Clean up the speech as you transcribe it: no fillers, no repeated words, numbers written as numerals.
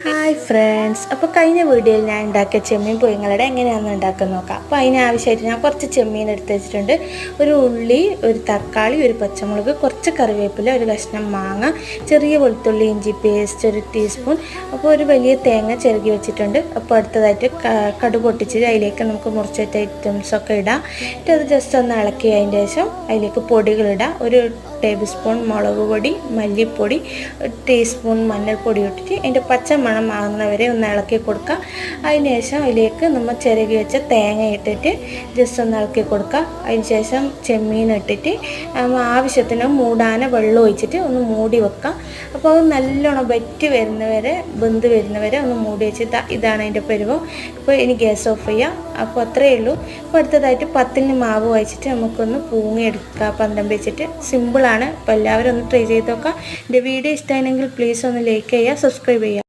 Hi friends, അപ്പോൾ കഴിഞ്ഞ വീഡിയോയിൽ ഞാൻ ഉണ്ടാക്കിയ ചെമ്മീൻ പുഴുങ്ങലട എങ്ങനെയാണെന്ന് ഉണ്ടാക്കാൻ നോക്കാം. അപ്പോൾ അതിനാവശ്യമായിട്ട് ഞാൻ കുറച്ച് ചെമ്മീൻ എടുത്ത് വെച്ചിട്ടുണ്ട്. ഒരു ഉള്ളി, ഒരു തക്കാളി, ഒരു പച്ചമുളക്, കുറച്ച് കറിവേപ്പില, ഒരു കഷ്ണം മാങ്ങ, ചെറിയ വെളുത്തുള്ളി ഇഞ്ചി പേസ്റ്റ് ഒരു ടീസ്പൂൺ, അപ്പോൾ ഒരു വലിയ തേങ്ങ ചിരകി വെച്ചിട്ടുണ്ട്. അപ്പോൾ അടുത്തതായിട്ട് കടുക് പൊട്ടിച്ച് അതിലേക്ക് നമുക്ക് മുറിച്ചിട്ട് ഐറ്റംസൊക്കെ ഇടാം. എന്നിട്ട് അത് ജസ്റ്റ് ഒന്ന് ഇളക്കി അതിൻ്റെ ശേഷം അതിലേക്ക് പൊടികളിടാം. ഒരു ടേബിൾ സ്പൂൺ മുളക് പൊടി, മല്ലിപ്പൊടി, ഒരു ടീസ്പൂൺ മഞ്ഞൾപ്പൊടി ഇട്ടിട്ട് അതിൻ്റെ പച്ച മണം ആകുന്നവരെ ഒന്ന് ഇളക്കി കൊടുക്കുക. അതിന് ശേഷം അതിലേക്ക് നമ്മൾ ചിരകി വെച്ച തേങ്ങ ഇട്ടിട്ട് ജസ്റ്റ് ഒന്ന് ഇളക്കി കൊടുക്കുക. അതിന് ശേഷം ചെമ്മീൻ ഇട്ടിട്ട് ആവശ്യത്തിന് മൂടാന വെള്ളം ഒഴിച്ചിട്ട് ഒന്ന് മൂടി വെക്കുക. അപ്പോൾ അത് നല്ലോണം വെന്ത് വരുന്നവരെ ഒന്ന് മൂടി വെച്ച് ഇതാണ് അതിൻ്റെ പരുവം. ഇപ്പോൾ ഇനി ഗ്യാസ് ഓഫ് ചെയ്യാം. അപ്പോൾ അത്രയേ ഉള്ളൂ. അപ്പോൾ അടുത്തതായിട്ട് പത്തിന് മാവ് വെച്ചിട്ട് നമുക്കൊന്ന് പൂങ്ങിയെടുക്കുക. പന്തം വെച്ചിട്ട് സിമ്പിളാണ്. അപ്പോൾ എല്ലാവരും ഒന്ന് ട്രൈ ചെയ്ത് നോക്കാം. എൻ്റെ വീഡിയോ ഇഷ്ടമായെങ്കിൽ പ്ലീസ് ഒന്ന് ലൈക്ക് ചെയ്യുക, സബ്സ്ക്രൈബ് ചെയ്യുക.